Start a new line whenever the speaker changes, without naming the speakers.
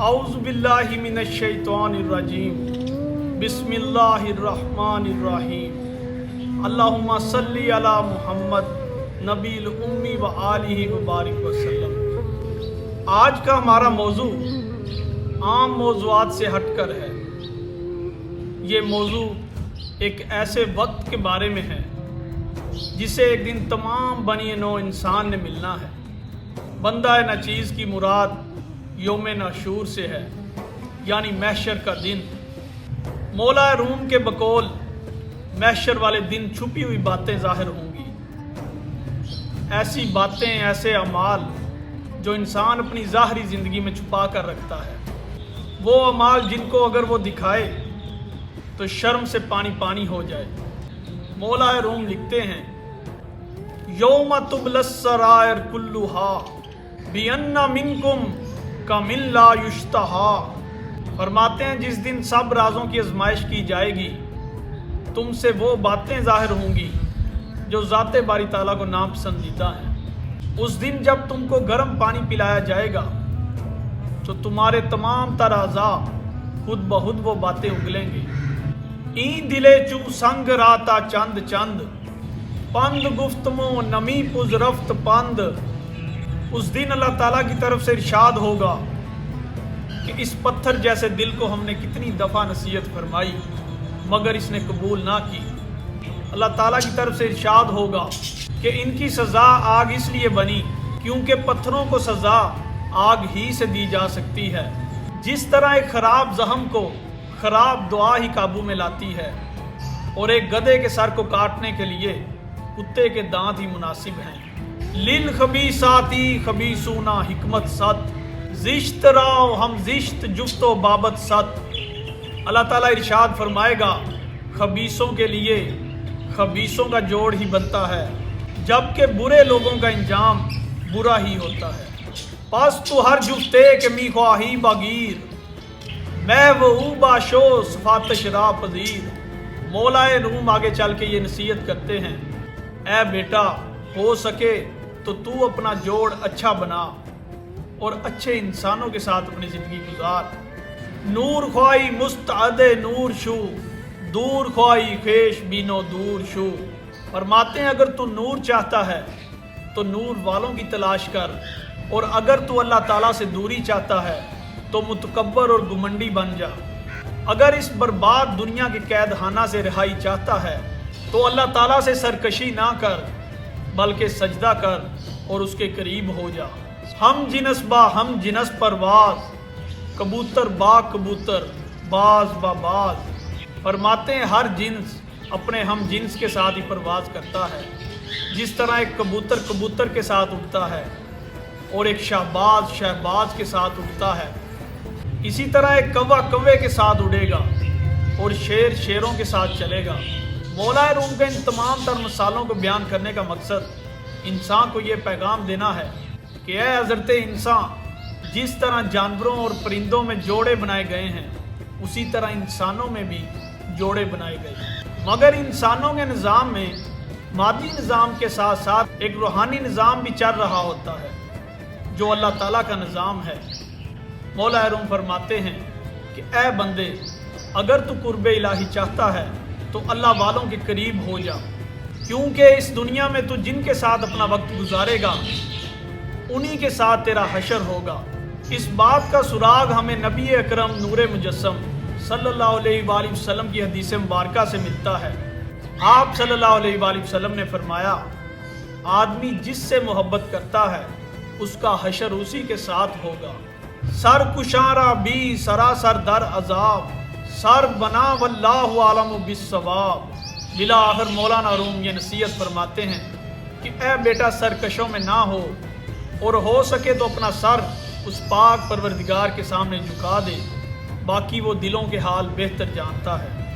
اعوذ باللہ من الشیطان الرجیم بسم اللہ الرحمن الرحیم اللہم صلی علی محمد نبی الامی و آلہ وبارک وسلم۔ آج کا ہمارا موضوع عام موضوعات سے ہٹ کر ہے۔ یہ موضوع ایک ایسے وقت کے بارے میں ہے جسے ایک دن تمام بنی نوع انسان نے ملنا ہے۔ بندہ ناچیز کی مراد یوم نشور سے ہے، یعنی محشر کا دن۔ مولا روم کے بقول محشر والے دن چھپی ہوئی باتیں ظاہر ہوں گی، ایسی باتیں، ایسے اعمال جو انسان اپنی ظاہری زندگی میں چھپا کر رکھتا ہے، وہ اعمال جن کو اگر وہ دکھائے تو شرم سے پانی پانی ہو جائے۔ مولا روم لکھتے ہیں یوم تبلی السرائر کلھا بان منکم کمن لا یشتہی، فرماتے ہیں جس دن سب رازوں کی آزمائش کی جائے گی، تم سے وہ باتیں ظاہر ہوں گی جو ذات باری تعالیٰ کو ناپسندیدہ ہیں۔ اس دن جب تم کو گرم پانی پلایا جائے گا تو تمہارے تمام تر اعضاء خود بخود وہ باتیں اگلیں گے۔ این دلے چو سنگ راتا چند چند پند گفتمو نمی پز رفت پند۔ اس دن اللہ تعالیٰ کی طرف سے ارشاد ہوگا کہ اس پتھر جیسے دل کو ہم نے کتنی دفعہ نصیحت فرمائی مگر اس نے قبول نہ کی۔ اللہ تعالیٰ کی طرف سے ارشاد ہوگا کہ ان کی سزا آگ اس لیے بنی کیونکہ پتھروں کو سزا آگ ہی سے دی جا سکتی ہے، جس طرح ایک خراب زخم کو خراب دعا ہی قابو میں لاتی ہے، اور ایک گدھے کے سر کو کاٹنے کے لیے کتے کے دانت ہی مناسب ہیں۔ للخبیثاتی خبیثونا حکمت ست زشت راو ہم زشت جفت و بابت ست۔ اللہ تعالیٰ ارشاد فرمائے گا خبیثوں کے لیے خبیثوں کا جوڑ ہی بنتا ہے، جبکہ برے لوگوں کا انجام برا ہی ہوتا ہے۔ پس تو ہر جفتے کے می خواہی باگیر میں وہ باشو صفات شرا پذیر۔ مولا روم آگے چل کے یہ نصیحت کرتے ہیں، اے بیٹا ہو سکے تو اپنا جوڑ اچھا بنا اور اچھے انسانوں کے ساتھ اپنی زندگی گزار۔ نور خواہی مستعد نور شو دور خواہی خیش بینو دور شو۔ فرماتے ہیں اگر تو نور چاہتا ہے تو نور والوں کی تلاش کر، اور اگر تو اللہ تعالیٰ سے دوری چاہتا ہے تو متکبر اور گمنڈی بن جا۔ اگر اس برباد دنیا کے قید خانہ سے رہائی چاہتا ہے تو اللہ تعالیٰ سے سرکشی نہ کر بلکہ سجدہ کر اور اس کے قریب ہو جا۔ ہم جنس با ہم جنس پرواز کبوتر با کبوتر باز با باز۔ فرماتے ہیں ہر جنس اپنے ہم جنس کے ساتھ ہی پرواز کرتا ہے، جس طرح ایک کبوتر کبوتر کے ساتھ اڑتا ہے اور ایک شہباز شہباز کے ساتھ اڑتا ہے، اسی طرح ایک کوا کوے کے ساتھ اڑے گا اور شیر شیروں کے ساتھ چلے گا۔ مولا روم کا ان تمام تر مثالوں کو بیان کرنے کا مقصد انسان کو یہ پیغام دینا ہے کہ اے حضرت انسان، جس طرح جانوروں اور پرندوں میں جوڑے بنائے گئے ہیں اسی طرح انسانوں میں بھی جوڑے بنائے گئے ہیں، مگر انسانوں کے نظام میں مادی نظام کے ساتھ ساتھ ایک روحانی نظام بھی چل رہا ہوتا ہے جو اللہ تعالیٰ کا نظام ہے۔ مولا روم فرماتے ہیں کہ اے بندے، اگر تو قرب الہی چاہتا ہے تو اللہ والوں کے قریب ہو جا، کیونکہ اس دنیا میں تو جن کے ساتھ اپنا وقت گزارے گا انہی کے ساتھ تیرا حشر ہوگا۔ اس بات کا سراغ ہمیں نبی اکرم نور مجسم صلی اللہ علیہ وآلہ وسلم کی حدیث مبارکہ سے ملتا ہے۔ آپ صلی اللہ علیہ وآلہ وسلم نے فرمایا آدمی جس سے محبت کرتا ہے اس کا حشر اسی کے ساتھ ہوگا۔ سر کشارہ بھی سراسر در عذاب سر بنا واللہ عالم بالصواب۔ بلا آخر مولانا روم یہ نصیحت فرماتے ہیں کہ اے بیٹا سرکشوں میں نہ اور ہو سکے تو اپنا سر اس پاک پروردگار کے سامنے جھکا دے، باقی وہ دلوں کے حال بہتر جانتا ہے۔